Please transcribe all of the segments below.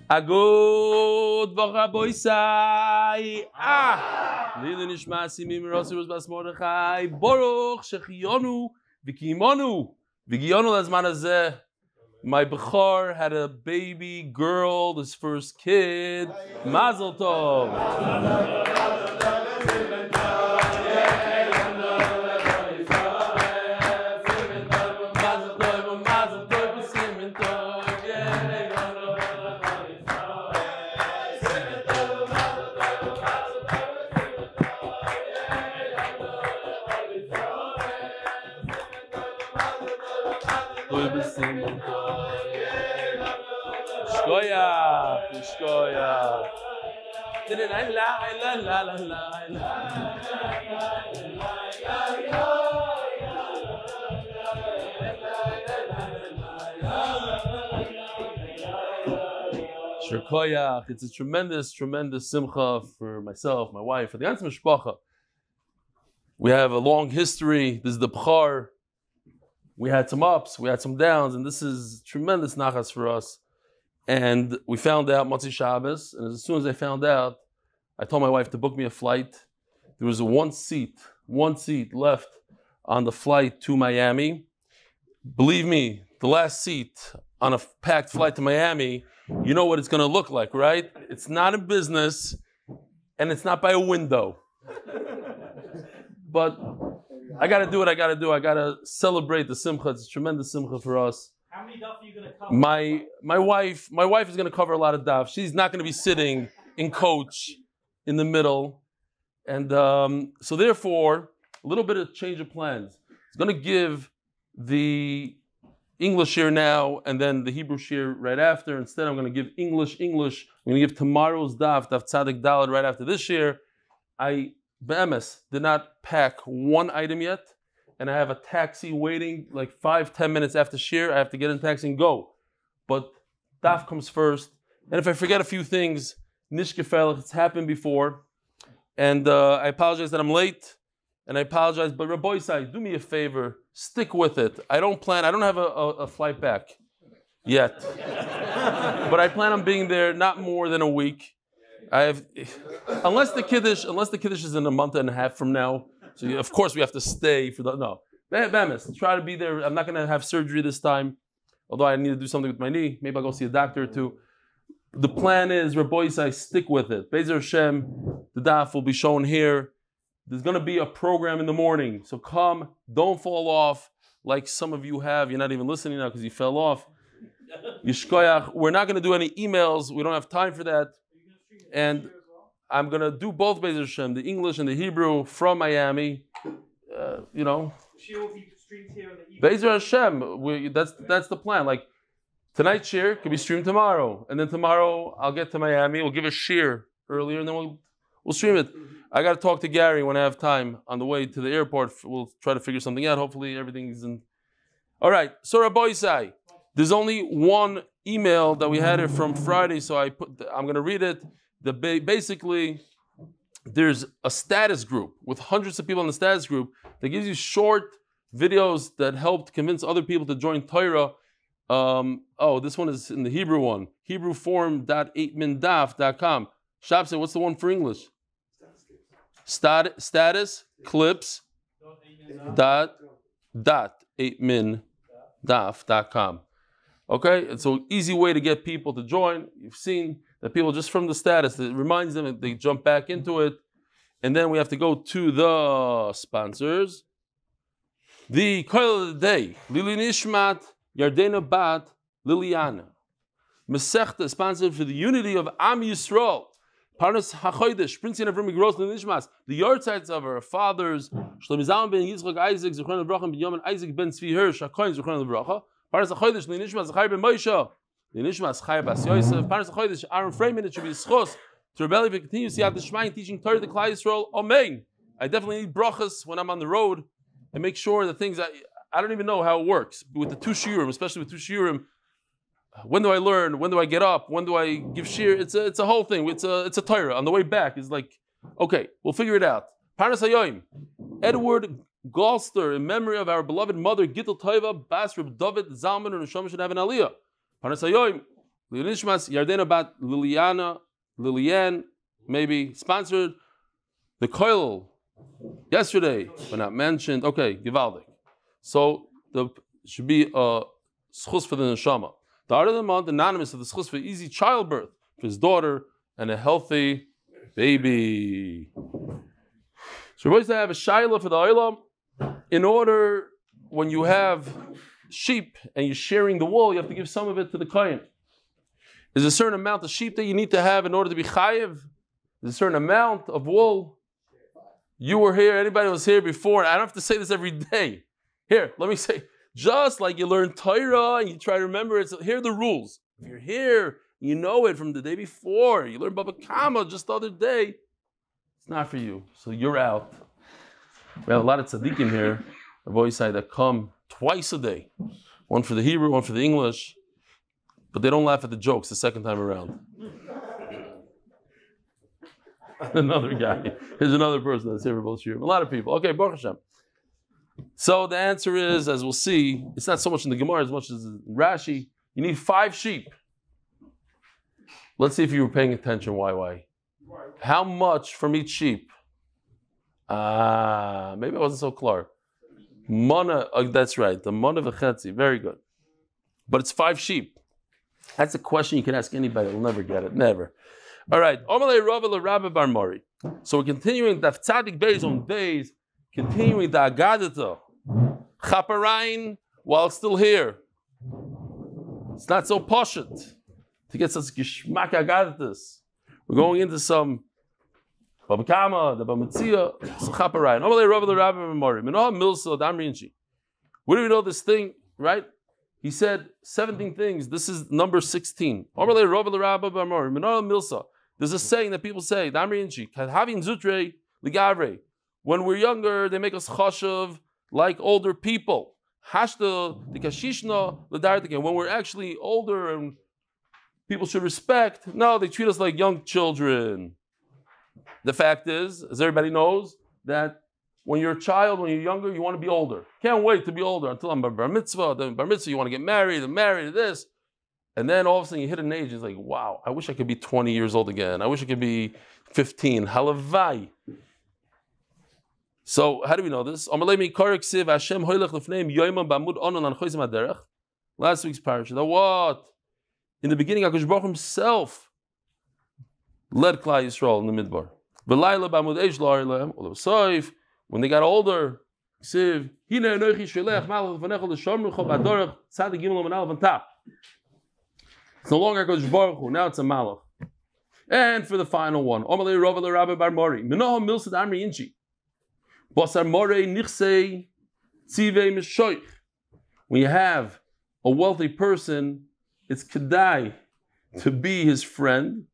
Agud Voch Boisai. Leilouy nishmat simim rosirus bas Mordechai. Baruch shechionu v'kimonu v'giyonu lazman hazeh. My Bechor had a baby girl, his first kid. Mazel Tov. It's a tremendous, tremendous simcha for myself, my wife, for the ganze mishpacha. We have a long history. This is the Bechor. We had some ups, we had some downs, and this is tremendous nachas for us. And we found out Motzei Shabbos, and as soon as I found out, I told my wife to book me a flight. There was one seat left on the flight to Miami. Believe me, the last seat on a packed flight to Miami, you know what it's going to look like, right? It's not in business, and it's not by a window. But I got to do what I got to do. I got to celebrate the simcha. It's a tremendous simcha for us. How many daf are you going to cover? My wife is going to cover a lot of daf. She's not going to be sitting in coach in the middle. And so therefore, a little bit of change of plans. It's going to give the English shir now and then the Hebrew shir right after. Instead, I'm going to give English. I'm going to give tomorrow's daf Tzadik Daled right after this shir. I, be'emes, did not pack one item yet. And I have a taxi waiting like 5-10 minutes after shir. I have to get in the taxi and go. But daf comes first. And if I forget a few things, nish gefährlich, it's happened before. And I apologize that I'm late. And I apologize, but Rabbi Isai, do me a favor, stick with it. I don't have a flight back yet. But I plan on being there not more than a week. Unless the Kiddush is in a month and a half from now. So of course we have to stay for Bemis, try to be there. I'm not going to have surgery this time, although I need to do something with my knee. Maybe I'll go see a doctor or two. The plan is, Rabbi Isai, stick with it. Be'ezer Hashem, the daf will be shown here. There's going to be a program in the morning. So come, don't fall off like some of you have. You're not even listening now because you fell off. Yishkoyach. We're not going to do any emails. We don't have time for that. And I'm going to do both Be'ezer Hashem, the English and the Hebrew from Miami. Be'ezer Hashem, that's the plan. Like tonight's shir could be streamed tomorrow. And then tomorrow I'll get to Miami. We'll give a shir earlier and then we'll stream it. I got to talk to Gary when I have time on the way to the airport. We'll try to figure something out. Hopefully everything's in. All right. So Rabbi Isai, there's only one email that we had it from Friday. So I'm going to read it. Basically, there's a status group with hundreds of people in the status group that gives you short videos that helped convince other people to join Torah. This one is in the Hebrew one. HebrewForum.8mindaf.com. Shab said, what's the one for English? Status clips dot 8mindaf.com. Okay, and so easy way to get people to join. You've seen that people just from the status, it reminds them that they jump back into it. And then we have to go to the sponsors. The Koil of the day, Leilouy nishmat Yardena bat Liliana. Masechta sponsored for the unity of Am Yisrael. Parnas hachodesh, Shprintzy and Avrumie Gross, the yahrzeits of our fathers, Shlomo Zalman ben Yצחק, Aייzיק, זכריה בנימין, Aייzיk ben הירש, הכהן, זכריה. Parnas hachodesh, nishmat Zechrיה ben Moshe, nishmat Zechrיה bas Yosef. Parnas hachodesh, Ahron Fraiman, it should be zechus to rebel if it continues siyadta dishmaya, teaching Torah to Klal Yisroel. Amen. I definitely need brachas when I'm on the road and make sure that things I don't even know how it works with the two shiurim, especially with two shiurim. When do I learn? When do I get up? When do I give shir? It's a whole thing. It's a Torah. On the way back, it's like, okay, we'll figure it out. Parnas hayoim, Edward Galster, in memory of our beloved mother Gitel Tova, Bas R Dovid Zalman, and Neshama should have an aliyah. Parnas hayoim, Nishmas Yardena bat Lilian, maybe sponsored the koil yesterday, but not mentioned. Okay, Givaldik. So there should be a zechus for the neshama. The art of the month, anonymous of the zechus for easy childbirth for his daughter and a healthy baby. So we're supposed to have a shayla for the olam. In order, when you have sheep and you're sharing the wool, you have to give some of it to the kahén. There's a certain amount of sheep that you need to have in order to be chayiv. There's a certain amount of wool. You were here, anybody was here before, I don't have to say this every day. Here, let me say, just like you learn Torah and you try to remember it, so here are the rules. If you're here, you know it from the day before, you learned Baba Kama just the other day, it's not for you, so you're out. We have a lot of tzaddikim here, I've always said, that come twice a day. One for the Hebrew, one for the English, but they don't laugh at the jokes the second time around. Another guy. Here's another person that's here for both shiurim. A lot of people. Okay, Baruch Hashem. So the answer is, as we'll see, it's not so much in the Gemara as much as in Rashi. You need 5 sheep. Let's see if you were paying attention. Why? How much from each sheep? Maybe I wasn't so clear. Mana, that's right. The mana v'chetzi. Very good. But it's 5 sheep. That's a question you can ask anybody. You'll never get it. Never. All right. So we're continuing Daf Tzadik Beis on days, continuing the Agadata Chaparain while it's still here. It's not so poshut to get such gishmak Agadatas. We're going into some Baba Kama, the Bamatzia, Chaparain. Where do we know this thing, right? He said 17 things. This is number 16. There's a saying that people say, when we're younger, they make us chashav like older people. When we're actually older and people should respect, no, they treat us like young children. The fact is, as everybody knows, that when you're a child, when you're younger, you want to be older. Can't wait to be older until I'm bar mitzvah. Then bar mitzvah, you want to get married, and married, this. And then all of a sudden you hit an age, it's like, wow, I wish I could be 20 years old again. I wish I could be 15. Halavai. So how do we know this? Last week's parasha. That what? In the beginning, HaKadosh Baruch Hu himself led Klal Yisroel in the Midbar. When they got older, it's no longer HaKadosh Baruch Hu, now it's a malach. And for the final one, when you have a wealthy person, it's kedai to be his friend,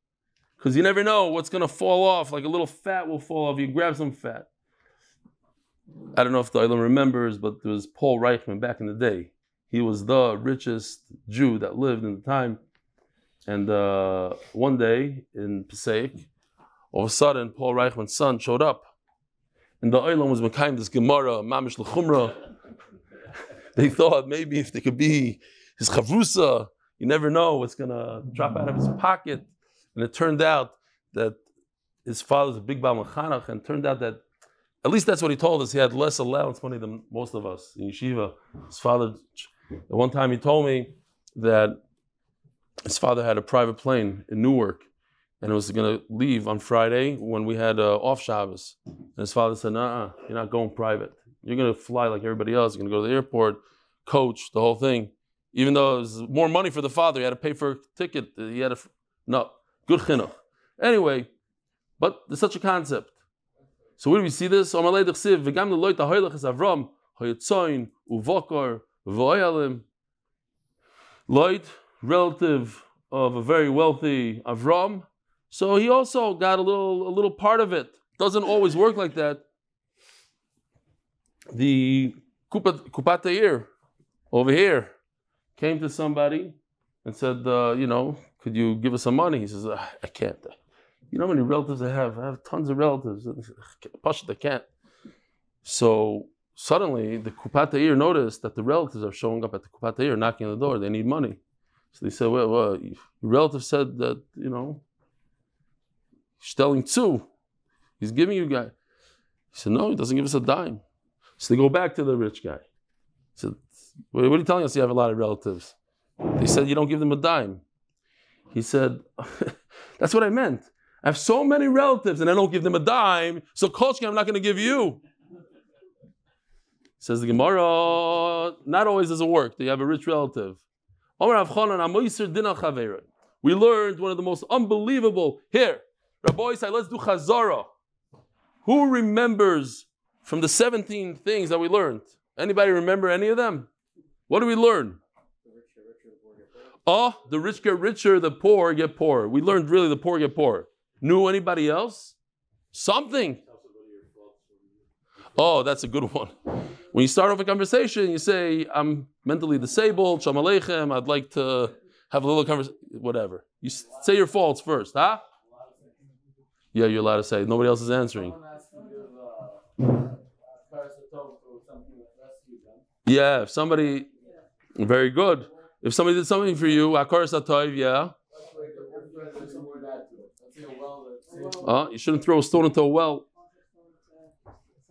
because you never know what's going to fall off, like a little fat will fall off, you grab some fat. I don't know if the Olam remembers, but there was Paul Reichman back in the day. He was the richest Jew that lived in the time. And one day in Pesach, all of a sudden, Paul Reichman's son showed up. And the Olam was mekayim this Gemara, Mamish L'chumra. They thought maybe if they could be his chavrusa, you never know what's going to drop out of his pocket. And it turned out that his father's a big Baal Mechanach, and it turned out that, at least that's what he told us, he had less allowance money than most of us in yeshiva. His father, at one time he told me that his father had a private plane in Newark, and it was going to leave on Friday when we had off Shabbos. And his father said, "Nah, you're not going private. You're going to fly like everybody else. You're going to go to the airport, coach, the whole thing." Even though it was more money for the father, he had to pay for a ticket. He had no, good chinuch. Anyway, but there's such a concept. So where do we see this? Lloyd, relative of a very wealthy Avram, so he also got a little part of it. Doesn't always work like that. The Kupat Yair over here came to somebody and said, could you give us some money? He says, I can't. You know how many relatives I have? I have tons of relatives. Pashut, I can't. So suddenly the Kupat Yair noticed that the relatives are showing up at the Kupat Yair, knocking on the door. They need money. So they said, well, your relative said that, he's telling two. He's giving you guy. He said, no, he doesn't give us a dime. So they go back to the rich guy. He said, what are you telling us? You have a lot of relatives. They said, you don't give them a dime. He said, that's what I meant. I have so many relatives and I don't give them a dime, so Kolchkin, I'm not going to give you. Says the Gemara, not always does it work. You have a rich relative. We learned one of the most unbelievable. Here, Rabbi say, let's do Chazara. Who remembers from the 17 things that we learned? Anybody remember any of them? What do we learn? Oh, the rich get richer, the poor get poorer. We learned really the poor get poorer. Knew anybody else? Something. Oh, that's a good one. When you start off a conversation, you say, I'm mentally disabled, Shalom Aleichem, I'd like to have a little conversation, whatever. You say your faults first, huh? Yeah, you're allowed to say. Nobody else is answering. Yeah, if somebody, very good. If somebody did something for you, Akar Satoiv, yeah. You shouldn't throw a stone into a well.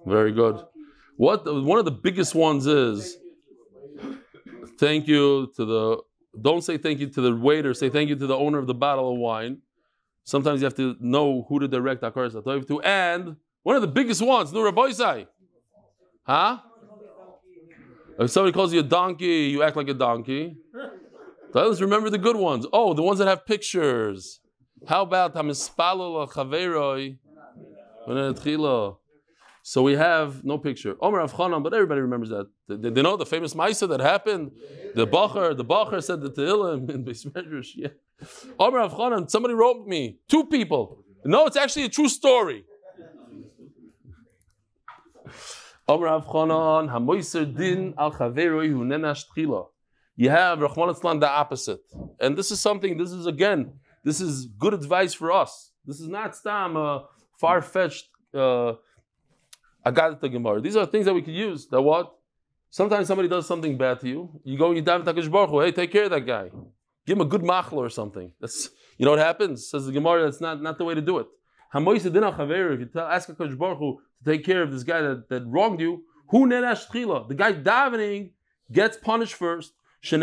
Very good. One of the biggest ones is thank you to the. Don't say thank you to the waiter. Say thank you to the owner of the bottle of wine. Sometimes you have to know who to direct Akar Satoiv to. And one of the biggest ones, no Rabbi Sai. Huh? If somebody calls you a donkey, you act like a donkey. Let's remember the good ones. Oh, the ones that have pictures. How about Hamispalul Chaveroi? So we have no picture. Omer Avchanan, but everybody remembers that. They know the famous Maisa that happened. The Bacher said the Tehillim in Beis Medrash. Yeah. Omer Avchanan, somebody wrote me. 2 people. No, it's actually a true story. Omer Avchanan, Hamoiser din al Chaveroi hu nenash tchila. You have Rahman Islam the opposite. And this is good advice for us. This is not stam far-fetched Agadata Gemara. These are things that we could use. That what? Sometimes somebody does something bad to you. You go and you daven Hakadosh Baruch Hu. Hey, take care of that guy. Give him a good machla or something. That's what happens. Says the Gemara. That's not the way to do it. If you ask Hakadosh Baruch Hu to take care of this guy that wronged you, who nenash tchila? The guy davening gets punished first. I'm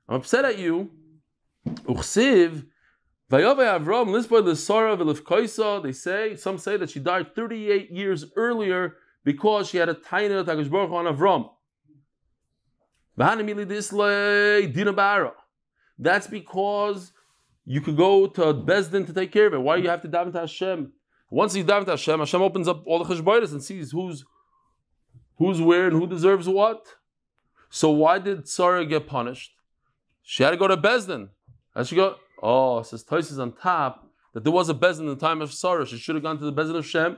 upset at you. They say, some say that she died 38 years earlier because she had a taina Hakadosh Baruch Hu on Avram. That's because you could go to Bezdin to take care of it. Why do you have to daven to Hashem? Once you daven to Hashem, Hashem opens up all the cheshbonos and sees who's where and who deserves what. So why did Sarah get punished? She had to go to Bezdin. As she go, it says Tosis on top that there was a Bezdin in the time of Sarah. She should have gone to the Bezdin of Shem.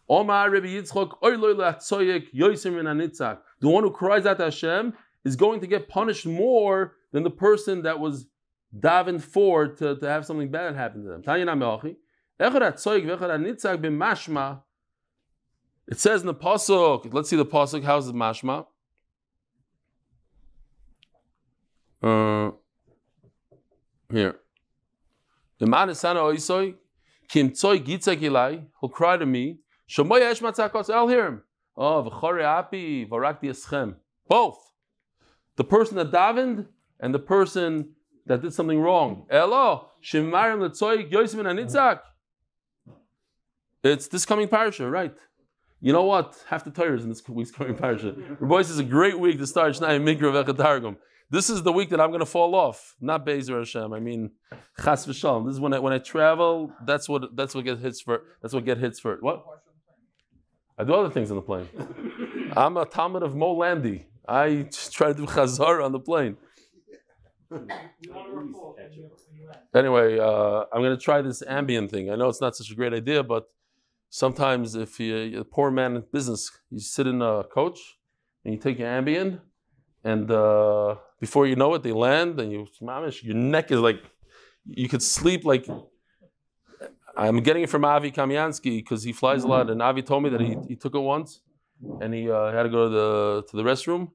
Omar Rabbi Yitzchak, the one who cries out to Hashem is going to get punished more than the person that was davened for to have something bad happen to them. It says in the pasuk. Let's see the pasuk. How's the mashma? Here. He'll cry to me. I'll hear him. Both. The person that davened and the person that did something wrong. It's this coming parasha, right? You know what? Half the Torah is in this week's coming parasha. Rabbi, this is a great week to start Shnai Mikra V'Chatargum. This is the week that I'm going to fall off. Not Be'ezer Hashem. I mean, Chas V'Shalom. This is when I travel. That's what gets hits for. That's what gets hits for. What? I do other things on the plane. I'm a Talmud of Mo Landy. I just try to do Chazar on the plane. Anyway, I'm going to try this ambient thing. I know it's not such a great idea, but sometimes if you're a poor man in business, you sit in a coach and you take your Ambien, and before you know it, they land, and your neck is like, you could sleep like. I'm getting it from Avi Kamyansky because he flies a lot, and Avi told me that he took it once, and he had to go to the restroom,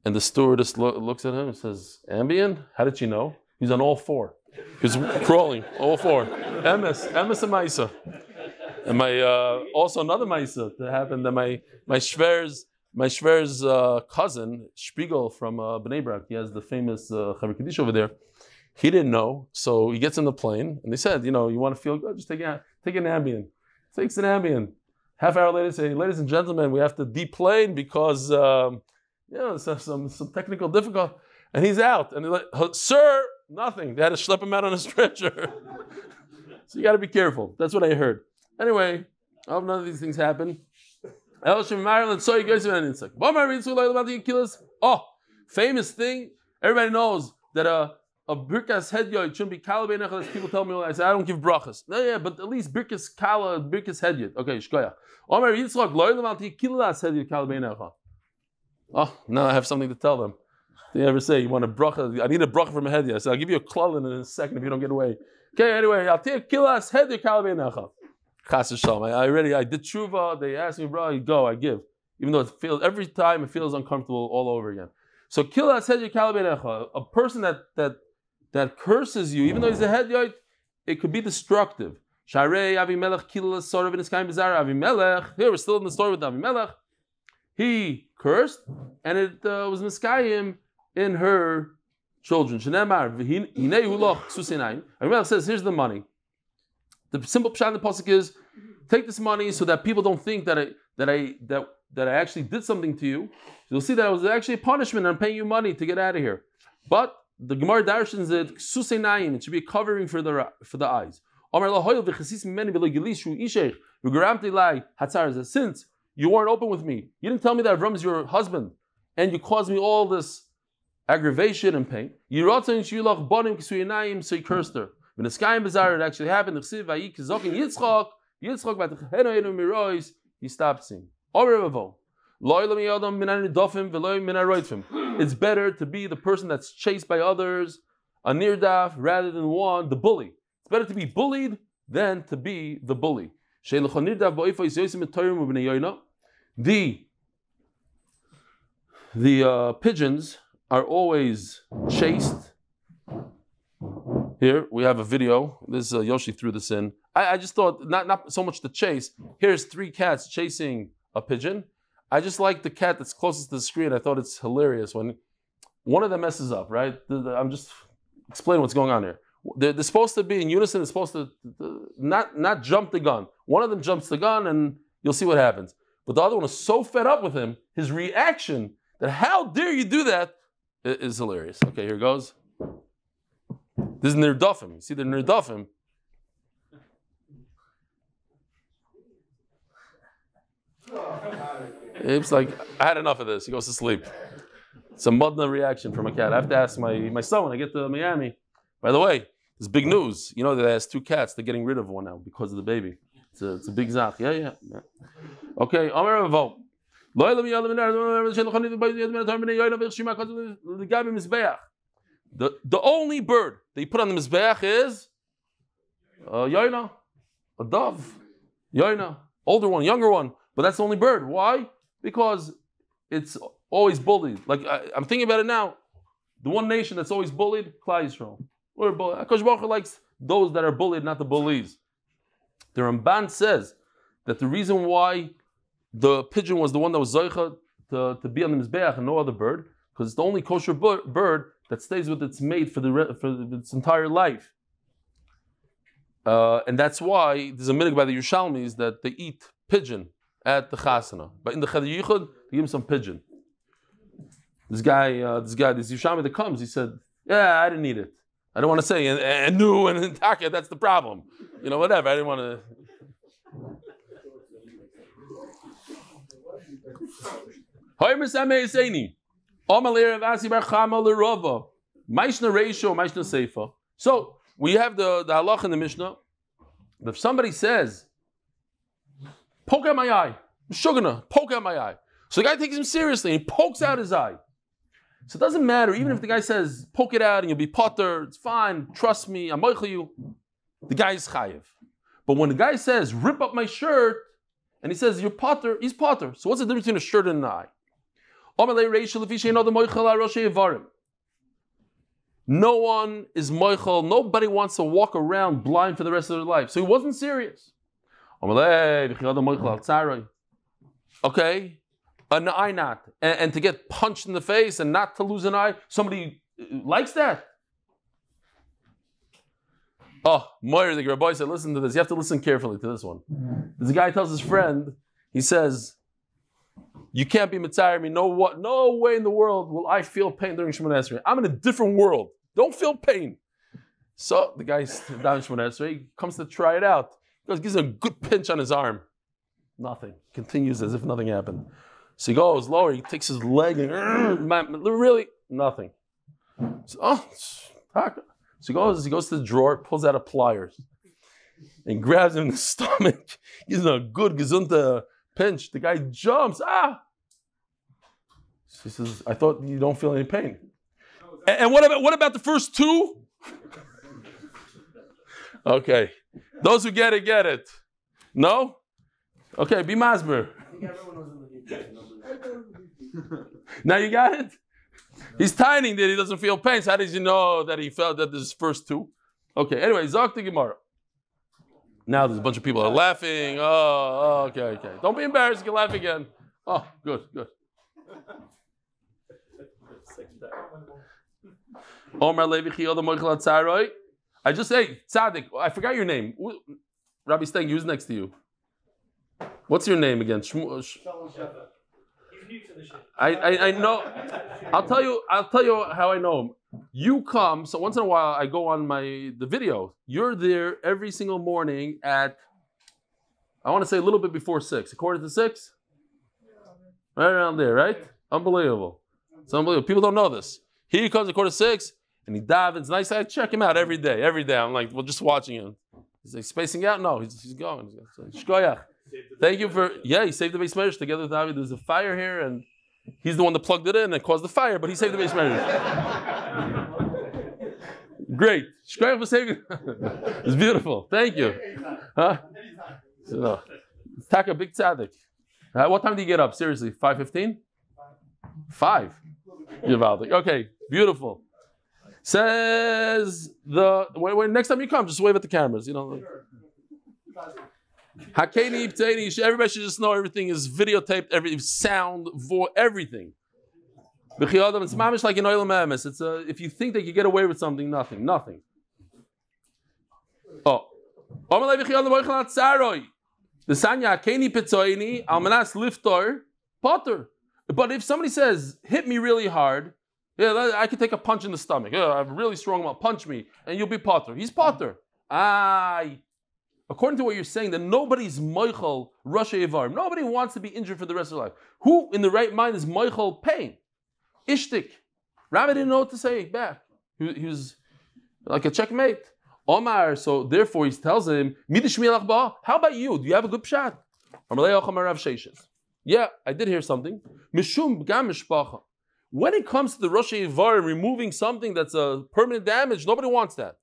And the stewardess looks at him and says, Ambien? How did you know? He's on all four. He's crawling, all four. Emes and Maisa. And my also another Maisa that happened that my Shver's cousin, Spiegel from Bnei Brak, he has the famous Chaver Kaddish over there. He didn't know, so he gets in the plane, and they said, you want to feel good, just take an Ambien. Takes an Ambien. Half hour later, say, ladies and gentlemen, we have to deplane because some technical difficulty, and he's out. And they're like, sir, nothing. They had to schlep him out on a stretcher. So you got to be careful. That's what I heard. Anyway, I hope none of these things happen. Oh, famous thing. Everybody knows that a birkas hedyot shouldn't be kala beinach. People tell me, I say, I don't give brachas. No, yeah, but at least birkas kala, birkas hedyot. Okay, shkoyach. Omer Yitzchak lo yidam al tikilas hedyot kala beinach. Oh, now I have something to tell them. They ever say, you want a bracha? I need a bracha from a hedyot. I said, I'll give you a klal in a second if you don't get away. Okay, anyway, I'll take kilas hedyot kala beinach. Chas v'shalom. I did tshuva. They asked me, bro, I go, I give. Even though every time it feels uncomfortable all over again. So kilas hedyot kala beinach. A person that curses you, even though he's a hedyot, it could be destructive. Sharei Avimelech kilas sorav v'niskayim b'zara. Avimelech, here we're still in the story with Avimelech. He cursed, and it was miskayim in her children. Shenemar v'hinei huloch susinayim. Avimelech says, here's the money. The simple pshat in the pasuk is, take this money so that people don't think that I actually did something to you. You'll see that it was actually a punishment. I'm paying you money to get out of here. But the Gemara darshans that suseinayim, it should be a covering for the eyes. Since you weren't open with me, you didn't tell me that Avram is your husband, and you caused me all this aggravation and pain. So you cursed her. When the sky and bizarre it actually happened, he stopped seeing. It's better to be the person that's chased by others, a nirdaf, rather than the bully. It's better to be bullied than to be the bully. The pigeons are always chased. Here we have a video. This Yoshi threw this in. I just thought not so much the chase. Here's 3 cats chasing a pigeon. I just like the cat that's closest to the screen. I thought it's hilarious when one of them messes up, right? I'm just explaining what's going on here. They're supposed to be in unison. They're supposed to not jump the gun. One of them jumps the gun, and you'll see what happens. But the other one is so fed up with him, his reaction, that how dare you do that, is hilarious. Okay, here goes. This is nirdafim. You see the nirdafim? It's like, I had enough of this. He goes to sleep. It's a mudna reaction from a cat. I have to ask my son when I get to Miami. By the way, there's big news. You know that has 2 cats. They're getting rid of one now because of the baby. It's a big zach. Yeah. Okay. The only bird they put on the mizbeach is Yardena, a dove. Yardena, older one, younger one. But that's the only bird. Why? Because it's always bullied. Like I'm thinking about it now. The one nation that's always bullied, Klal Yisroel. We're bullied. Akash Baruch Hu likes those that are bullied, not the bullies. The Ramban says that the reason why the pigeon was the one that was zechus to be on the mizbeach and no other bird, because it's the only kosher bird that stays with its mate for its entire life. And that's why there's a minhag by the Yerushalmis that they eat pigeon at the chasana. But in the Cheder Yichud, they give him some pigeon. This Yerushalmi that comes, he said, yeah, I didn't eat it. I don't want to say, and new and taka, that's the problem. Whatever, I didn't want to. So we have the halach in the Mishnah. If somebody says, poke out my eye, shugana, poke out my eye. So the guy takes him seriously and he pokes out his eye. So it doesn't matter, even if the guy says, poke it out and you'll be potter, it's fine, trust me, I'm moichel you, the guy is chayiv. But when the guy says, rip up my shirt, and he says, you're potter, he's potter. So what's the difference between a shirt and an eye? No one is moichel. Nobody wants to walk around blind for the rest of their life. So he wasn't serious. Okay, an eye knot, and to get punched in the face and not to lose an eye. Somebody likes that. Oh, Moir, the Rabbi said, listen to this. You have to listen carefully to this one. This guy tells his friend, he says, you can't be mitzayir me. No way in the world will I feel pain during Shemoneh Esrei. I'm in a different world. Don't feel pain. So the guy's down in Shemoneh Esrei. He comes to try it out. He gives him a good pinch on his arm. Nothing. Continues as if nothing happened. So he goes lower. He takes his leg and really nothing. So he goes to the drawer, pulls out a pliers, and grabs him in the stomach. Gives him a good gesunte pinch. The guy jumps. He says, I thought you don't feel any pain. And what about the first two? Okay. Those who get it, get it. No? Okay, be masber. Now you got it? He's tiny that he doesn't feel pain. So how does he know that he felt that there's first two? Okay, anyway, Zok the Gemara. Now there's a bunch of people are laughing. Oh, okay. Don't be embarrassed. You can laugh again. Oh, good. Omar Levi Chiyod Moichel Tzaroy. I just say, Tzaddik, I forgot your name. Rabbi Steng, who's next to you? What's your name again? I know. I'll tell you how I know him. You come, so once in a while I go on the video. You're there every single morning at, I want to say a little bit before 6. 6:45? Right around there, right? Unbelievable. It's unbelievable. People don't know this. He comes at 6:45 and he davens. Nice. I check him out every day. I'm like, well, just watching him. Is he spacing out? No, he's going. Shkoyach. Thank you for, he saved the base measure together with David. There's a fire here, and he's the one that plugged it in and caused the fire, but he saved the base measure. Great. Shkoyach for saving. It's beautiful. Thank you. Huh? So, Taka, big tzaddik. What time do you get up? Seriously, 5:15? 5. Okay, beautiful. Says when next time you come, just wave at the cameras. Everybody should just know everything is videotaped, every sound, voice, everything. It's mamish like an oil mamis. It's if you think that you get away with something, nothing. Oh. The sanya keni pitzoini almanas liftor potter. But if somebody says, hit me really hard, I can take a punch in the stomach. I have a really strong mouth. Punch me, and you'll be potter. He's potter. According to what you're saying, that nobody's moichel rasha ivar. Nobody wants to be injured for the rest of their life. Who in the right mind is moichel pain? Ishtik. Rabbi didn't know what to say back. He was like a checkmate. Omar, so therefore he tells him, how about you? Do you have a good pshat? Yeah, I did hear something. When it comes to the Rosh Ivar removing something that's a permanent damage, nobody wants that.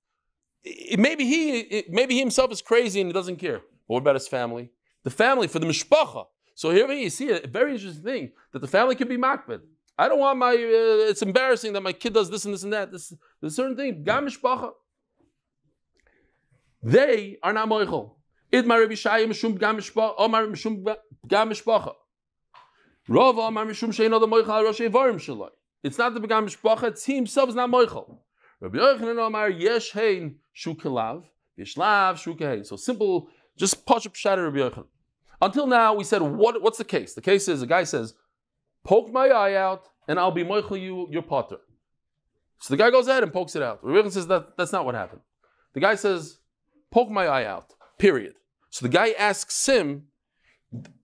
Maybe he himself is crazy and he doesn't care. But what about his family? The family for the mishpacha. So here you see a very interesting thing, that the family can be makbid. I don't want it's embarrassing that my kid does this and this and that. There's a certain thing, gam mishpacha. They are not moichel. Idmar Rabbi Shaya mishum gam mishpacha, Omar mishum gam mishpacha. Rav Omar mishum sheino the moichel Rosh Ivarim shaloi. It's not the gam mishpacha. It's he himself is not moichel. Rabbi Yochanan Omar yesh hein shu kelav, yishlav shu kein. So simple, just push up shatter Rabbi Yochanan. Until now, we said what's the case? The case is a guy says, "Poke my eye out, and I'll be moichel your potter." So the guy goes ahead and pokes it out. Rabbi Yochanan says that's not what happened. The guy says, "Poke my eye out." Period. So the guy asks him,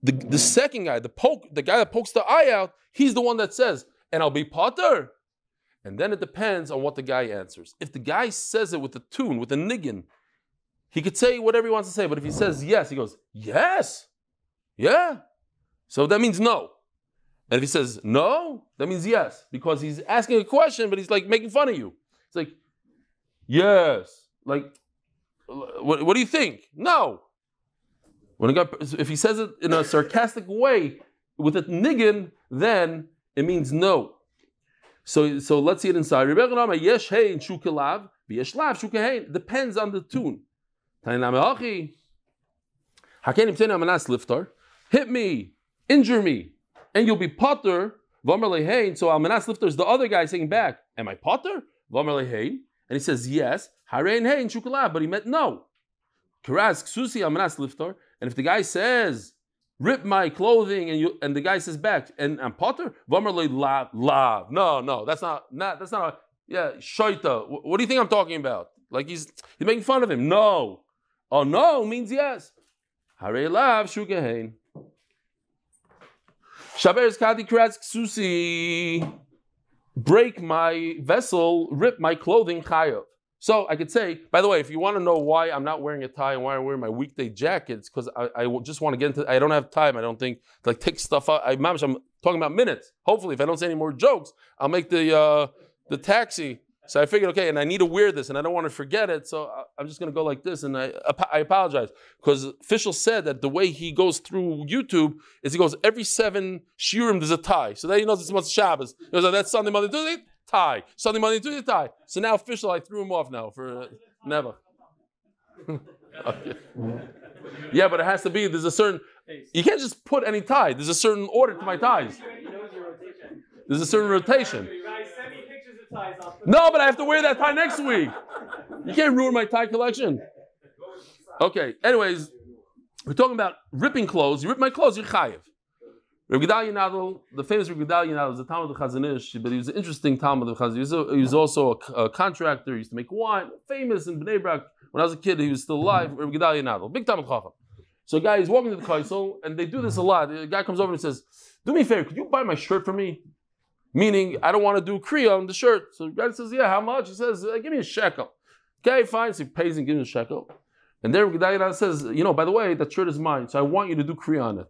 the second guy, the guy that pokes the eye out, he's the one that says, "And I'll be potter." And then it depends on what the guy answers. If the guy says it with a tune, with a niggin, he could say whatever he wants to say. But if he says yes, he goes, "Yes, yeah." So that means no. And if he says no, that means yes, because he's asking a question, but he's like making fun of you. It's like, yes, like, what do you think? No. If he says it in a sarcastic way with a niggin, then it means no. So let's see it inside. It depends on the tune. Hit me, injure me, and you'll be potter. So almanas lifter is the other guy saying back, am I potter? And he says yes. But he meant no. And if the guy says, rip my clothing, and the guy says back, and I'm potter, no, that's not siyadta. What do you think I'm talking about? Like he's making fun of him. No. Oh no means yes. Harei lav shukahain. Shaber's kadi kratz ksusi. Break my vessel, rip my clothing, chayav. So I could say, by the way, if you want to know why I'm not wearing a tie and why I'm wearing my weekday jackets, because I just want to get into, I don't have time, I don't think, to like take stuff out. I'm talking about minutes. Hopefully, if I don't say any more jokes, I'll make the taxi. So I figured, okay, and I need to wear this, and I don't want to forget it, so I'm just going to go like this, and I apologize. Because officials said that the way he goes through YouTube is he goes, every 7 shiurim there's a tie. So that he knows it's much Shabbos. He goes, that's Sunday, Monday, Tuesday, tie. Sunday, Monday, Tuesday, tie. So now official, I threw him off now for never. Okay. Yeah, but it has to be, there's a certain, you can't just put any tie. There's a certain order to my ties. There's a certain rotation. No, but I have to wear that tie next week. You can't ruin my tie collection. Okay, anyways, we're talking about ripping clothes. You rip my clothes, you're chayiv. Rabbi Gedalia Nadel, the famous Rabbi Gedalia Nadel, was a Talmud of Chazon Ish, but he was an interesting Talmud of Chazon Ish. He was also a contractor. He used to make wine. Famous in Bnei Brak. When I was a kid, he was still alive. Rabbi Gedalia Nadel, big Talmud Chacham. So a guy is walking to the Kaisel, and they do this a lot. The guy comes over and says, do me a favor, could you buy my shirt for me? Meaning, I don't want to do kriya on the shirt. So the guy says, yeah, how much? He says, give me a shekel. Okay, fine. So he pays and gives him a shekel. And there Gedalia says, by the way, that shirt is mine, so I want you to do kriya on it.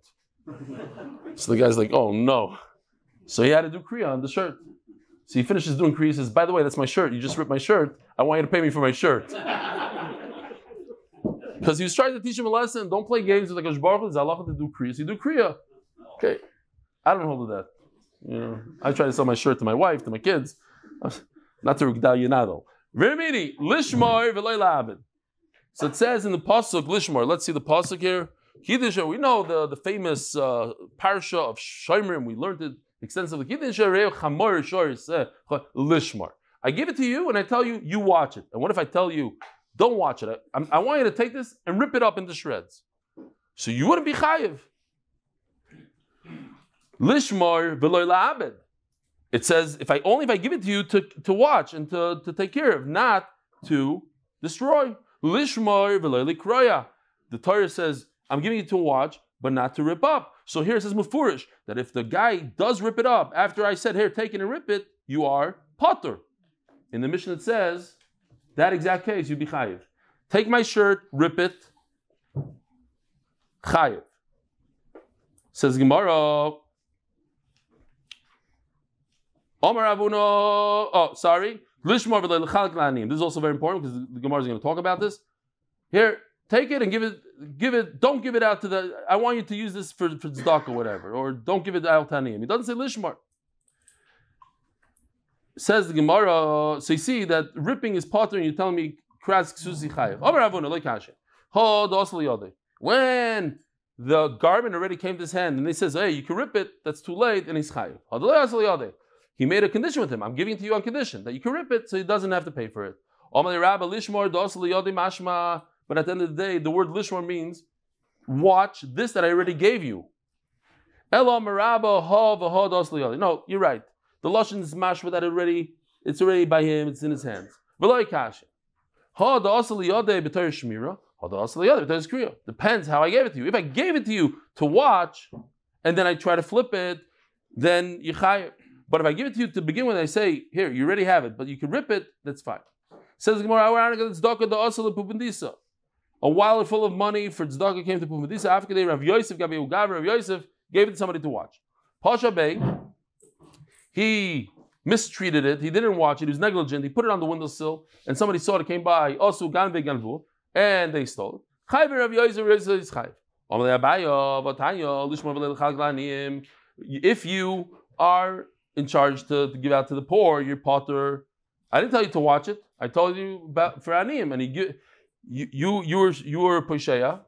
So the guy's like, oh no. So he had to do kriya on the shirt. So he finishes doing kriya, he says, by the way, that's my shirt. You just ripped my shirt. I want you to pay me for my shirt. Because he was trying to teach him a lesson. Don't play games with the Kadosh Baruch Hu. It's halacha to do kriya. So you do kriya. Okay. I don't hold to that. I try to sell my shirt to my wife, to my kids, not to Gedalia Nadel. Vermini, lishmar v'loy la'abed. So it says in the pasuk lishmar. Let's see the pasuk here. We know the famous parsha of Shomrim. We learned it extensively. Lishmar. I give it to you, and I tell you, you watch it. And what if I tell you, don't watch it? I want you to take this and rip it up into shreds. So you wouldn't be chayiv. Lishmar v'loy la'abed. It says if I give it to you to watch and to take care of, not to destroy. Lishmar v'loy likroya. The Torah says I'm giving it to watch, but not to rip up. So here it says mufurish that if the guy does rip it up after I said here take it and rip it, you are potter. In the Mishnah it says that exact case you'd be chayiv. Take my shirt, rip it, chayiv. Says Gemara. This is also very important because the Gemara is going to talk about this. Here, take it and give it. Don't give it out to the. I want you to use this for tzedakah or whatever, or don't give it out to aniyim. It doesn't say lishmar. Says the Gemara. So you see that ripping is potter, and you're telling me kras ksusi chayev. When the garment already came to his hand, and he says, "Hey, you can rip it." That's too late, and he's chayev. He made a condition with him. I'm giving it to you on condition that you can rip it, so he doesn't have to pay for it. But at the end of the day, the word lishmar means watch this that I already gave you. No, you're right. The lashon is mashma that it's already by him. It's in his hands. Depends how I gave it to you. If I gave it to you to watch, and then I try to flip it, then you chayev. But if I give it to you to begin with, I say, here, you already have it, but you can rip it, that's fine. Says Gemara, a wallet full of money for tzedakah came to Pumendisa. After Rav Yosef gave it to somebody to watch. Pasha Bey, he mistreated it, he didn't watch it, he was negligent, he put it on the windowsill, and somebody saw it, came by, also ganve ganvu, and they stole it. If you are in charge to give out to the poor, you're potter. I didn't tell you to watch it. I told you about for aniyim, and you were posheya.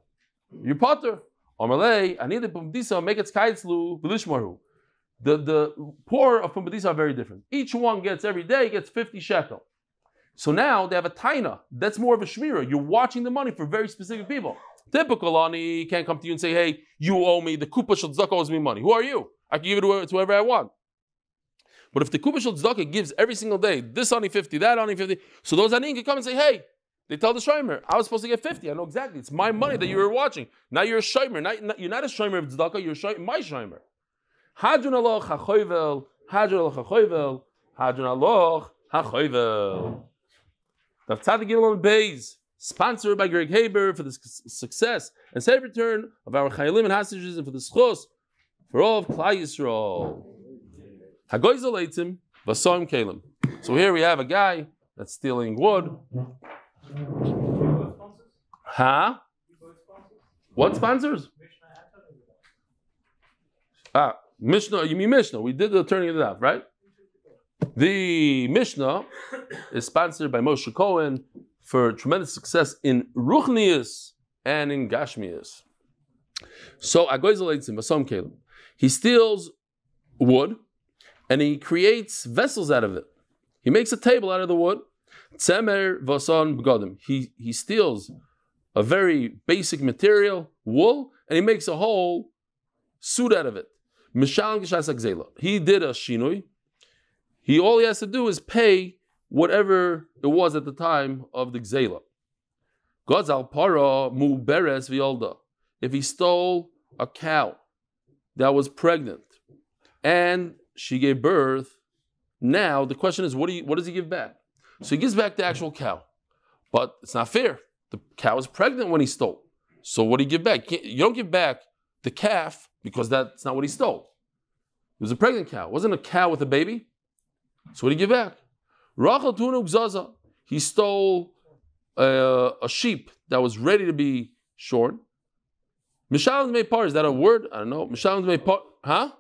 You're potter. Amalei, I need the pumbedisa make it skaitzlu b'lishmaru. The poor of pumbedisa are very different. Each one gets every day gets 50 shekel. So now they have a taina. That's more of a shmira. You're watching the money for very specific people. Typical ani can't come to you and say, "Hey, you owe me. The kupa shel tzedakah owes me money." Who are you? I can give it to whoever I want. But if the kupa shel tzedakah gives every single day, this ani 50, that ani 50, so those ani can come and say, "Hey," they tell the shomer, "I was supposed to get 50. I know exactly. It's my money that you were watching. Now you're a shomer. You're not a shomer of tzedakah. You're my shomer." Hadran aloch hachoyvel, hadran aloch hachoyvel, hadran aloch hachoyvel. Daf Yomi Beis, sponsored by Greg Haber for the success and safe return of our chayalim and hostages and for the zechus for all of Klal Yisroel. Hagoy zaleitim v'soim kelim. So here we have a guy that's stealing wood. Huh? What sponsors? Mishnah. You mean Mishnah? We did the turning of the daf, right? The Mishnah is sponsored by Moshe Cohen for tremendous success in Ruchnius and in Gashmius. So he steals wood and he creates vessels out of it. He makes a table out of the wood. He steals a very basic material, wool, and he makes a whole suit out of it. He did a shinui. All he has to do is pay whatever it was at the time of the gzela. Gozal para mu beres violda. If he stole a cow that was pregnant and she gave birth, now the question is, what does he give back? So he gives back the actual cow, but it's not fair. The cow was pregnant when he stole. So what do you give back? You don't give back the calf because that's not what he stole. It was a pregnant cow. It wasn't a cow with a baby. So what did he give back? Rachel tunu gzaza. He stole a sheep that was ready to be shorn. Mishalim mei par. Is that a word? I don't know. Mishalim mei par. Huh?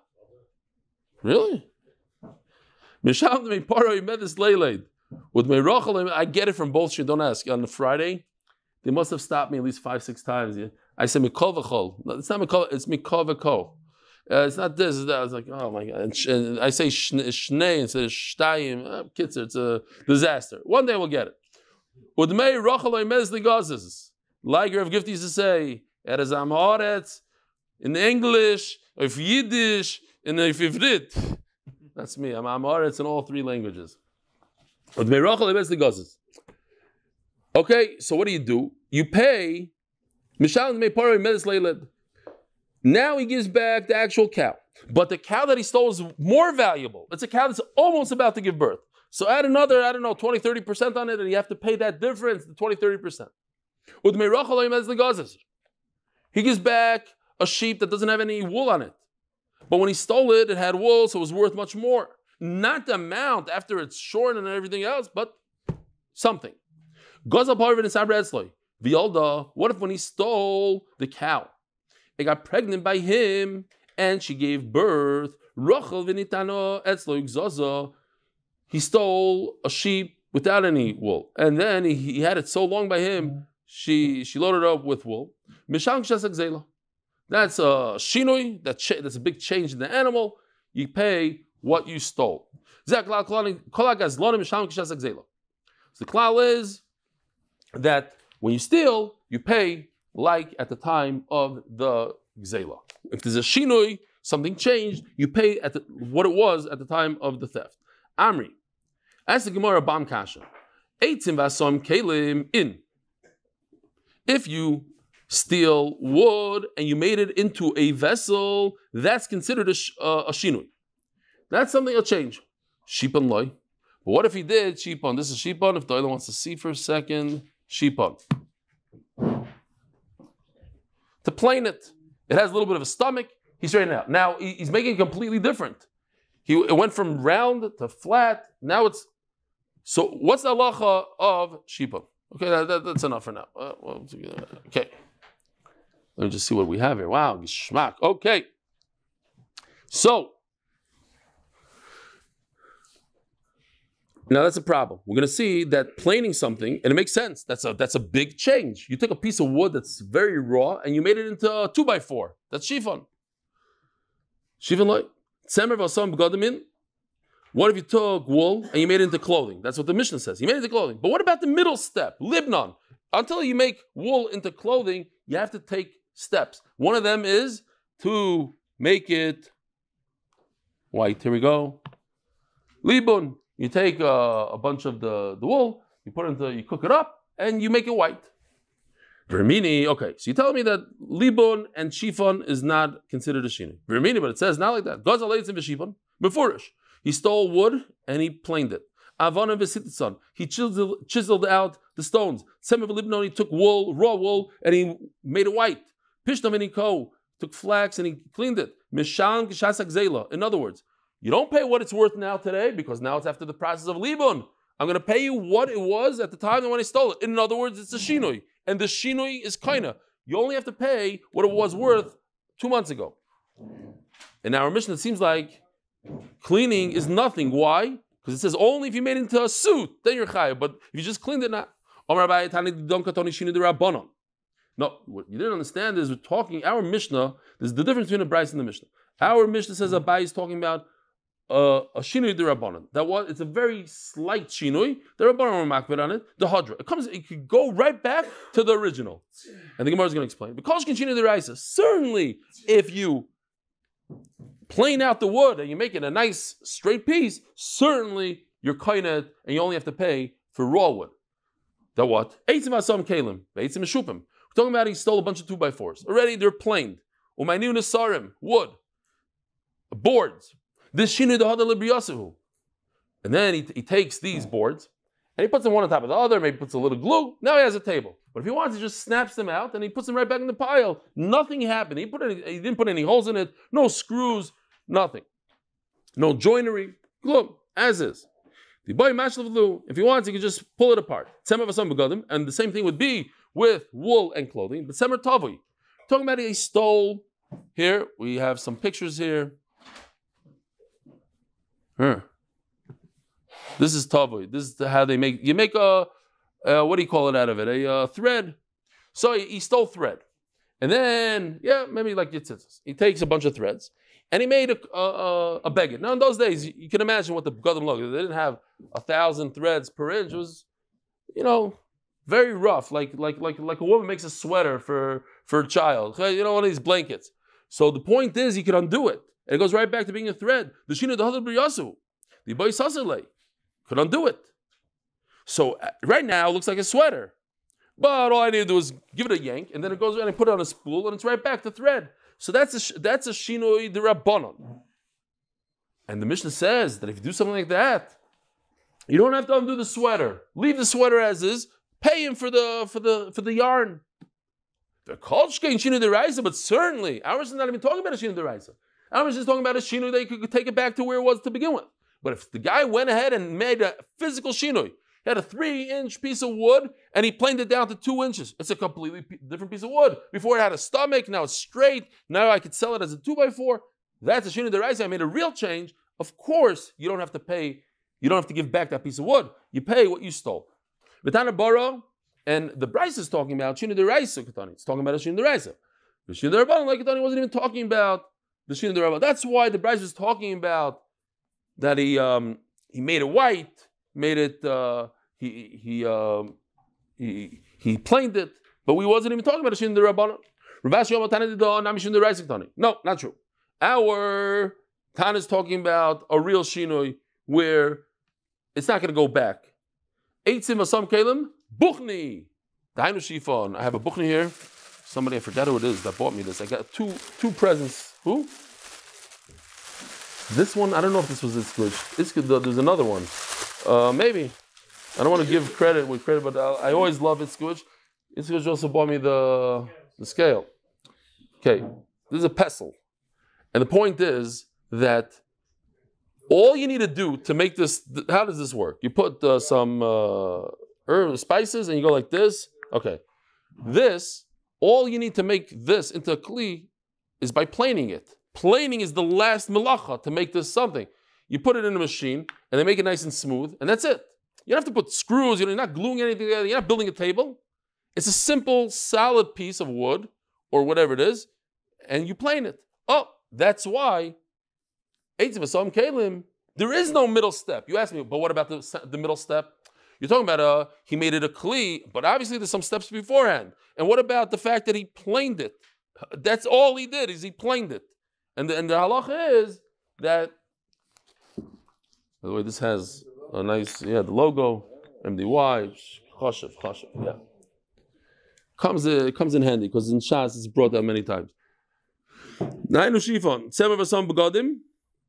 Really? Mishalim mei par. You met this leilouy with my Rachel. I get it from both. Don't ask. On the Friday, they must have stopped me at least 5-6 times. Yeah? I said mikol v'chol. No, it's not mikol. It's mikol v'ko. It's not this, it's that. I was like, oh my God. And I say shnei instead of shtayim. Kitzer, it's a disaster. One day we'll get it. Udmei rochaloi mez ligazes. Like Rav Gifty used to say, it is Am Haaretz, in English, if Yiddish, and if Ivrit. That's me. I'm Am Haaretz in all 3 languages. Udmei rochaloi mez ligazes. Okay, so what do? You pay, Mishal mei paroi mez leiled. Now he gives back the actual cow. But the cow that he stole is more valuable. It's a cow that's almost about to give birth. So add another, 20-30% on it, and you have to pay that difference, the 20-30%. He gives back a sheep that doesn't have any wool on it. But when he stole it, it had wool, so it was worth much more. Not the amount after it's shorn and everything else, but something. What if when he stole the cow, it got pregnant by him, and she gave birth. He stole a sheep without any wool, and then he had it so long by him, she loaded it up with wool. That's a shinui. That's a big change in the animal. You pay what you stole. So the klal is that when you steal, you pay like at the time of the gzela. If there's a shinui, something changed, you pay at what it was at the time of the theft. Amri. Ask the Gemara Bam Kasha. Eitzim vasom kelim in. If you steal wood and you made it into a vessel, that's considered a shinui. That's something that'll change. Shipon loy. But what if he did shipon? This is shipon. If the other wants to see for a second, shipon. To plane it. It has a little bit of a stomach. He's straightening out. Now he's making it completely different. It went from round to flat. Now it's... So what's the halacha of shipon? Okay, that's enough for now. Okay. Let me just see what we have here. Wow, geschmack. Okay. So, Now that's a problem. We're going to see that planing something, and it makes sense. That's a big change. You took a piece of wood that's very raw, and you made it into a 2x4. That's shifon. Shifon like tzemer v'asam b'gadamin. What if you took wool and you made it into clothing? That's what the Mishnah says. You made it into clothing. But what about the middle step, libnon? Until you make wool into clothing, you have to take steps. One of them is to make it white. Here we go. Libun. You take a bunch of the wool, you cook it up, and you make it white. Vermini, okay, so you tell me that libun and shifon is not considered a shinui. Vermini, but it says not like that. Gazal leilouy v'shifon, befurish. He stole wood and he planed it. Avon v'sititson, he chiseled out the stones. Tzemer v'libnon, he took wool, raw wool, and he made it white. Pishtam v'niko, took flax and he cleaned it. Mishan k'shasak zela. In other words, you don't pay what it's worth now today because now it's after the process of libun. I'm going to pay you what it was at the time when I stole it. In other words, it's a shinui. And the shinui is kaina. You only have to pay what it was worth 2 months ago. In our Mishnah, it seems like cleaning is nothing. Why? Because it says only if you made it into a suit, then you're chayav. But if you just cleaned it, not. No, what you didn't understand is we're talking, our Mishnah, there's the difference between the Bryce and the Mishnah. Our Mishnah says Abai is talking about a shinui d'Rabbanan. It's a very slight shinui. The Rabbanan were makbid on it. The Hadran. It could go right back to the original. And the Gemara is going to explain. Because shinui d'Raisa, certainly if you plane out the wood and you make it a nice straight piece, certainly you're kainet and you only have to pay for raw wood. That what? Eitzim asam kalim. Eitzim shupim. We're talking about he stole a bunch of 2x4s. Already they're planed. Umaynu nesarim. Wood. Boards. This shinui d'hada libriyasahu. And then he takes these boards and he puts them one on top of the other, maybe puts a little glue. Now he has a table. But if he wants, he just snaps them out and he puts them right back in the pile. Nothing happened. He didn't put any holes in it, no screws, nothing. No joinery, glue, as is. The boy mashlavlu, if he wants, he can just pull it apart. And the same thing would be with wool and clothing. But semer tavui. Talking about he stole. Here, we have some pictures here. This is tavui. This is how they make. You make a what do you call it out of it? A thread. So he stole thread, and then maybe like yahrzeits. He takes a bunch of threads, and he made a beged. Now in those days, you can imagine what the begadim looked. They didn't have 1,000 threads per inch. It was, very rough. Like a woman makes a sweater for a child. One of these blankets. So the point is, you can undo it. And it goes right back to being a thread. The shina d'hadar b'yasu, the boy sasalei, could undo it. So right now it looks like a sweater, but all I need to do is give it a yank, and then it goes around and put it on a spool, and it's right back to thread. So that's a shinui d'Rabbanan. And the Mishnah says that if you do something like that, you don't have to undo the sweater. Leave the sweater as is. Pay him for the yarn. They're called shkein shinui d'Raisa, but certainly ours is not even talking about a shinui d'Raisa. I was just talking about a shinui that you could take it back to where it was to begin with. But if the guy went ahead and made a physical shinui, he had a 3-inch piece of wood and he planed it down to 2 inches. It's a completely different piece of wood. Before it had a stomach, now it's straight. Now I could sell it as a 2x4. That's a shinui d'Raisa. I made a real change. Of course, you don't have to pay. You don't have to give back that piece of wood. You pay what you stole. V'tana bara, and the Bryce is talking about shinui d'Raisa. It's talking about a shinui d'Raisa. The shinui d'Rabbanan, like Ketani, wasn't even talking about the shinui d'Rabbanan. That's why the Bryce was talking about that he made it white, made it he planed it, but we wasn't even talking about a shinui d'Rabbanan. No, not true. Our Tana is talking about a real shinui where it's not going to go back. Eitzim asam kelim buchni. Dainu shifon. I have a buchni here. Somebody, I forgot who it is, that bought me this. I got two presents. Who? This one, I don't know if this was Itzkush. There's another one. Maybe. I don't want to give credit with credit, but I always love Itzkush. Itzkush also bought me the scale. Okay, this is a pestle. And the point is that all you need to do to make this, how does this work? You put some herbs, spices, and you go like this. Okay. This, all you need to make this into a kli is by planing it. Planing is the last melacha to make this something. You put it in a machine, and they make it nice and smooth, and that's it. You don't have to put screws, you're not gluing anything together, you're not building a table. It's a simple, solid piece of wood, or whatever it is, and you plane it. Oh, that's why, there is no middle step. You ask me, but what about the middle step? You're talking about he made it a kli, but obviously there's some steps beforehand. And what about the fact that he planed it? That's all he did, is he planed it. And the halacha is that, by the way, this has a nice, the logo, MDY, chashav, yeah. It comes in handy, because in Shas it's brought out many times.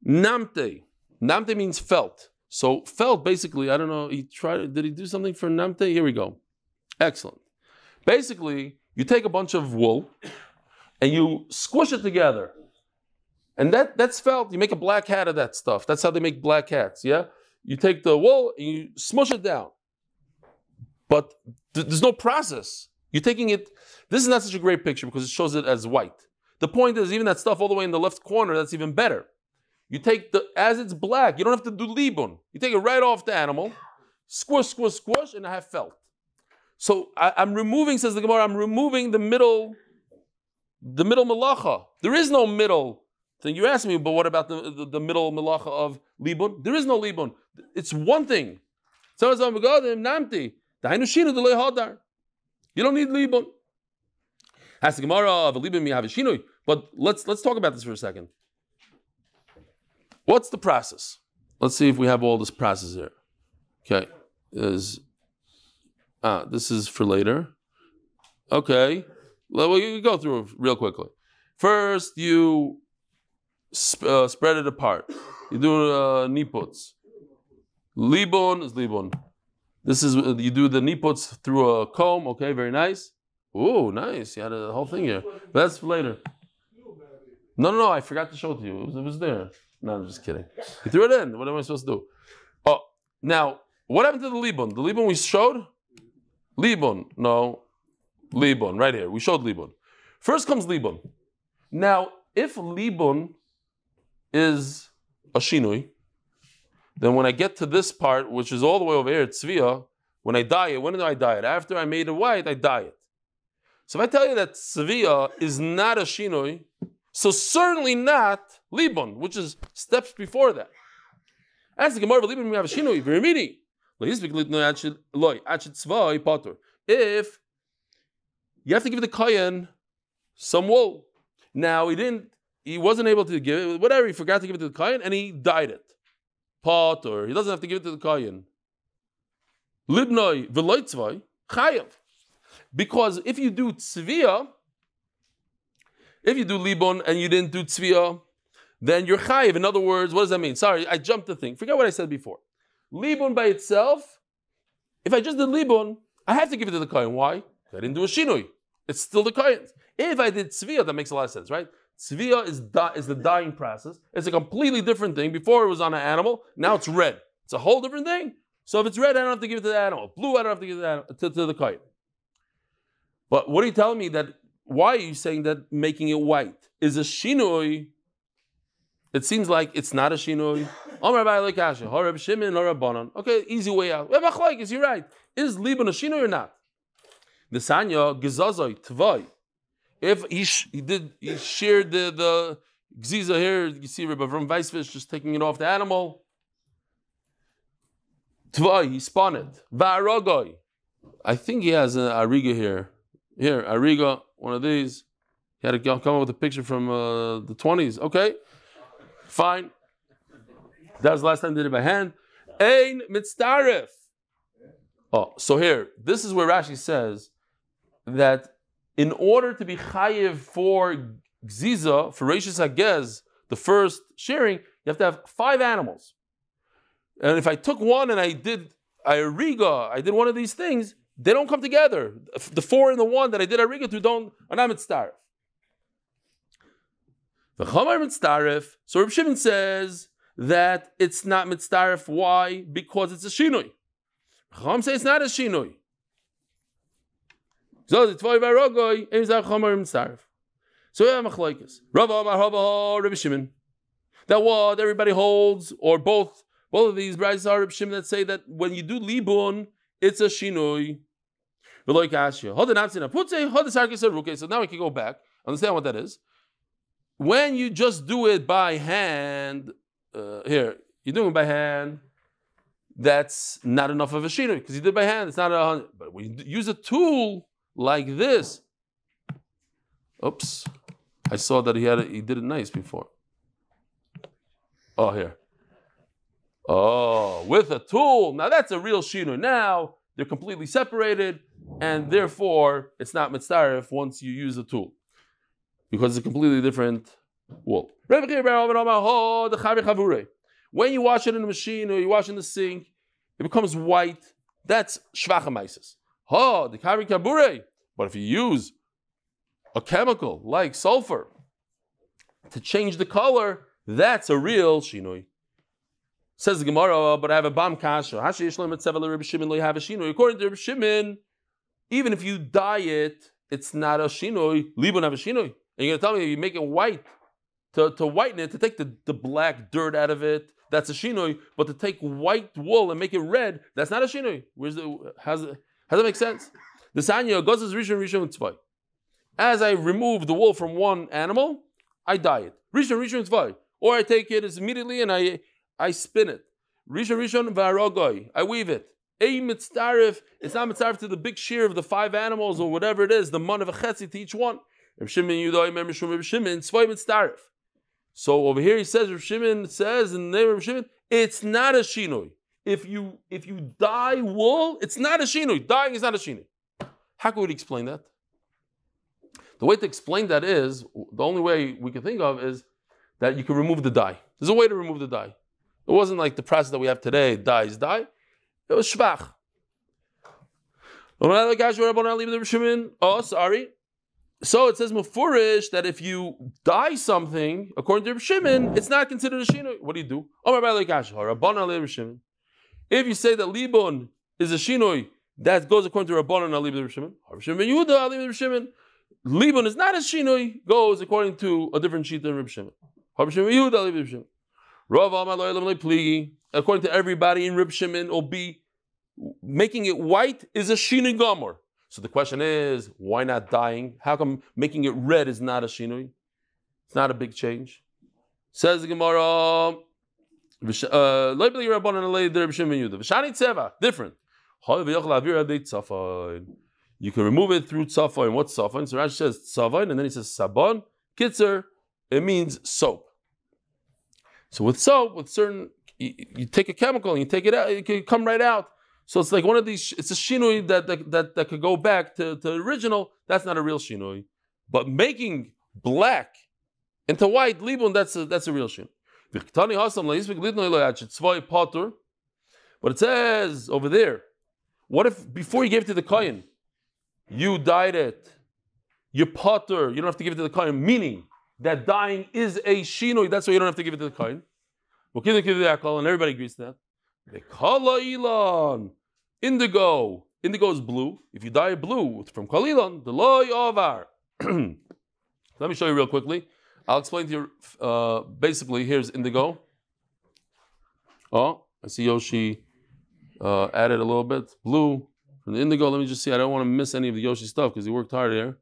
Namte. Namte means felt. So felt, basically, I don't know, did he do something for namte? Here we go. Excellent. Basically, you take a bunch of wool and you squish it together. And that's felt. You make a black hat of that stuff. That's how they make black hats, yeah? You take the wool and you smush it down. But there's no process. You're taking it, this is not such a great picture because it shows it as white. The point is, even that stuff all the way in the left corner, that's even better. You take as it's black, you don't have to do libun. You take it right off the animal, squish, and I have felt. So I'm removing, says the Gemara, I'm removing the middle malacha. There is no middle thing. You asked me, but what about the middle malacha of libun? There is no libun. It's one thing. You don't need libun. Has the Gemara of a libun mihavishinu. But let's talk about this for a second. What's the process? Let's see if we have all this process here. Okay, this is for later. Okay, we'll go through it real quickly. First, you spread it apart. You do niputs. Libun is libun. This is you do the niputs through a comb. Okay, very nice. Ooh, nice. You had a whole thing here. But that's for later. No, I forgot to show it to you. It was there. No, I'm just kidding. You threw it in. What am I supposed to do? Oh, now, what happened to the libun? The libun we showed? Libun. No. Libun, right here. We showed libun. First comes libun. Now, if libun is a shinui, then when I get to this part, which is all the way over here, tzviya, when I dye it, when do I dye it? After I made it white, I dye it. So if I tell you that tzviya is not a shinui, so certainly not libun, which is steps before that. As the Gemara, libun we have a shinui v'rimini. If you have to give the kahyan some wool, now he wasn't able to give it, whatever, he forgot to give it to the kahyan and he dyed it. Potter, he doesn't have to give it to the kahyan. Libnoi v'loy tzvai chayav, because if you do tzviya, if you do libun and you didn't do tzviya, then you're chayiv. In other words, what does that mean? Sorry, I jumped the thing. Forget what I said before. Libun by itself, if I just did libun, I have to give it to the kohen. Why? I didn't do a shinui. It's still the kohen's. If I did tzviya, that makes a lot of sense, right? Tzviya is the dyeing process. It's a completely different thing. Before it was on an animal, now it's red. It's a whole different thing. So if it's red, I don't have to give it to the animal. Blue, I don't have to give it to the kohen. But what are you telling me that? Why are you saying that making it white is a shinui? It seems like it's not a shinui. Okay, easy way out. Is you right? Is libun a shinui or not? The sanya gezazoi tvoi. If he sheared the gziza here, you see Rabbi Avram Weisfish just taking it off the animal. Tvoi, he spun it. Va'arogoi. I think he has an ariga here. Here, ariga. One of these. He had to come up with a picture from the 20s. Okay, fine. That was the last time I did it by hand. Ein mitztaref. Oh, so here, this is where Rashi says that in order to be chayiv for gziza, for Reishis Hagez, the first shearing, you have to have 5 animals. And if I took one and I did one of these things, they don't come together. The 4 and the 1 that I did ariga to are not mitztaref. The chamar mitztaref. So Reb Shimon says that it's not mitztaref. Why? Because it's a shinui. Chacham say it's not a shinui. So we have machlokes. Rav Amar Haba Reb Shimon. that what everybody holds, or both of these brides are Reb Shimon that say that when you do libun, it's a shinui. So now we can go back, understand what that is. When you just do it by hand, you're doing it by hand, that's not enough of a shinui, because you did it by hand, it's not 100. But when you use a tool like this, oops, I saw that he did it nice before. Oh, here. Oh, with a tool. Now that's a real shinui. Now they're completely separated, and therefore it's not mitzaref once you use a tool, because it's a completely different wool. When you wash it in the machine or you wash it in the sink, it becomes white. That's shvachamaisis. But if you use a chemical like sulfur to change the color, that's a real shinui. Says the Gemara, but I have a bam kasha. According to Reb Shimon, even if you dye it, it's not a shinui. Libun have a shinui. And you're going to tell me you make it white to whiten it, to take the black dirt out of it, that's a shinui. But to take white wool and make it red, that's not a shinui. How does that make sense? The sanya goes as rishon tzvay. As I remove the wool from one animal, I dye it. Rishon tzvay. Or I take it immediately and I spin it. Rishon v'arogoy. I weave it. It's not mitzaref to the big shear of the 5 animals or whatever it is, the mon of a chetzi to each one. So over here he says, Reb Shimon says in the name of Reb Shimon, it's not a shinui. If you dye wool, it's not a shinui. Dyeing is not a shinui. How can we explain that? The way to explain that is, the only way we can think of is that you can remove the dye. There's a way to remove the dye. It wasn't like the process that we have today, dye is dye. It was shvach. Oh, sorry. So it says mufurish that if you dye something, according to Reb Shimon, it's not considered a shinui. What do you do? If you say that libun is a shinui, that goes according to Rabbanan al Reb Shimon. Reb Shimon. Libun is not a shinui, goes according to a different sheet than Reb Shimon. According to everybody in Reb Shimon, will be making it white is a shinui gomor. So the question is, why not dyeing? How come making it red is not a shinui? It's not a big change. Says the Gemara, different. You can remove it through tzafon. What's tzafon? So Rashi says tzafon, and then he says sabon. Kitzer, it means soap. So with soap, with certain, you take a chemical and you take it out, it can come right out. So it's like one of these, it's a shinui that could go back to the original. That's not a real shinui. But making black into white, libun, that's a real shinui. But it says over there, what if before you gave it to the kahn, you dyed it, you potter, you don't have to give it to the kahn, meaning that dyeing is a shinui, that's why you don't have to give it to the kahn. And everybody agrees to that. The kala ilan, indigo is blue. If you dye it blue from kala ilan, the loy avar. Let me show you real quickly. I'll explain to you. Basically, here's indigo. Oh, I see Yoshi added a little bit blue from the indigo. Let me just see. I don't want to miss any of the Yoshi stuff because he worked hard here.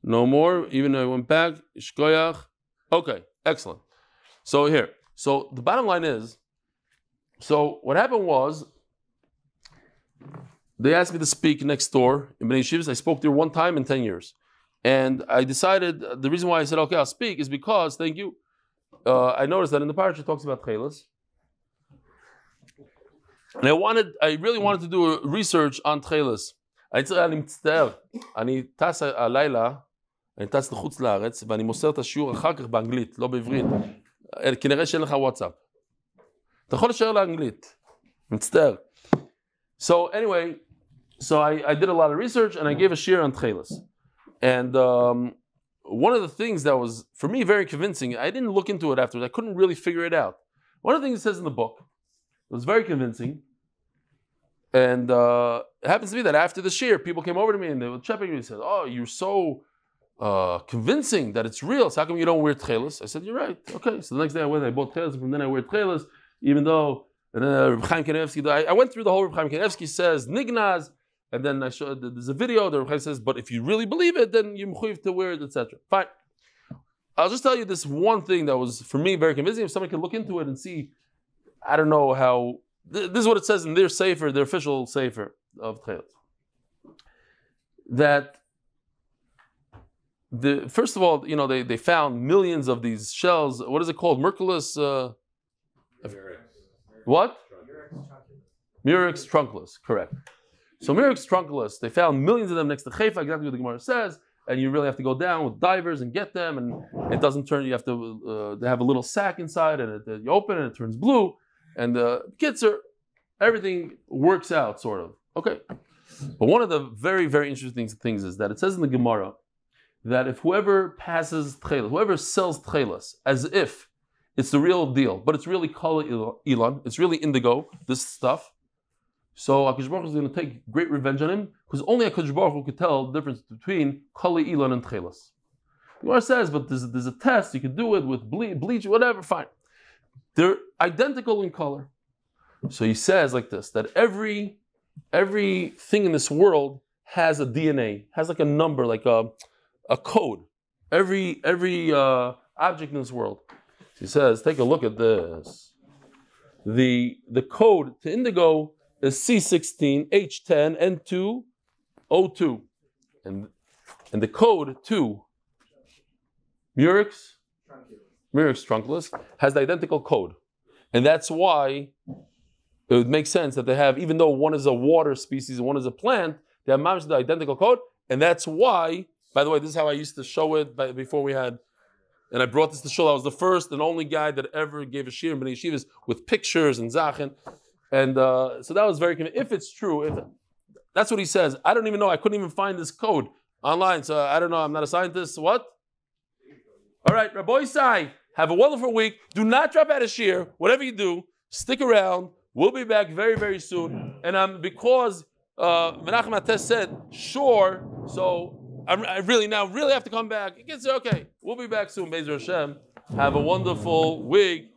No more. Even though I went back. Ishkoyach. Okay, excellent. So here. So the bottom line is. So what happened was, they asked me to speak next door in Bnei Yeshivas. I spoke there one time in 10 years. And I decided, the reason why I said, okay, I'll speak is because, thank you, I noticed that in the parasha it talks about chelas. And I really wanted to do a research on chelas. אני מצטער, אני טס הלילה, אני טס לחוץ לארץ, ואני מוסר את השיעור אחר כך באנגלית, לא בעברית. כנראה שאין לך וואטסאפ. אתה יכול לשאר לאנגלית. מצטער. So anyway, I did a lot of research and I gave a shiur on chelas. And one of the things that was, for me, very convincing, I didn't look into it afterwards. I couldn't really figure it out. One of the things it says in the book, it was very convincing. And it happens to be that after the shiur, people came over to me and they were chapping me and said, oh, you're so convincing that it's real. So how come you don't wear tchelas? I said, you're right. Okay. So the next day I went, I bought tchelas, and from then I wear tchelas, even though, and then Reb Chaim Kanievsky, I went through the whole. Reb Chaim Kanievsky says, nignaz, and then I showed, there's a video, the Reb Chaim says, but if you really believe it, then you're mechuyev to wear it, etc. Fine. I'll just tell you this one thing that was, for me, very convincing. If someone can look into it and see, I don't know how, this is what it says in their sefer, their official sefer of tchelas. That first of all, they found millions of these shells. What is it called? Merculus. What? Murex trunculus. Correct. So Murex trunculus. They found millions of them next to Haifa. Exactly what the Gemara says. And you really have to go down with divers and get them. And it doesn't turn. You have to. They have a little sack inside, and you open and it turns blue. And the kids everything works out sort of. Okay. But one of the very, very interesting things is that it says in the Gemara that if whoever passes tchelas, whoever sells tchelas, as if it's the real deal, but it's really kol ilan, it's really indigo, this stuff, so HaKadosh Baruch Hu is going to take great revenge on him, because only HaKadosh Baruch Hu could tell the difference between kol ilan and tchelas. The Gemara says, but there's a test, you can do it with bleach, whatever, fine. They're identical in color. So he says like this, that everything in this world has a DNA, has like a number, like a code. Every object in this world. He says, take a look at this. The code to indigo is C16, H10, N2, O2. And the code to Murex trunculus has the identical code. And that's why it would make sense that they have, even though one is a water species and one is a plant, they have the identical code. And that's why, by the way, this is how I used to show it before we had, and I brought this to show. I was the first and only guy that ever gave a shir in Bnei Yeshivas with pictures and zachin. And so that was very convincing. If it's true, that's what he says. I don't even know. I couldn't even find this code online. So I don't know. I'm not a scientist. What? All right, Rabbi Isai, have a wonderful week. Do not drop out of shir. Whatever you do, stick around. We'll be back very, very soon. And because Menachem Ates said, sure, so I really have to come back. It gets okay. We'll be back soon, Be'ezer Hashem. Have a wonderful week.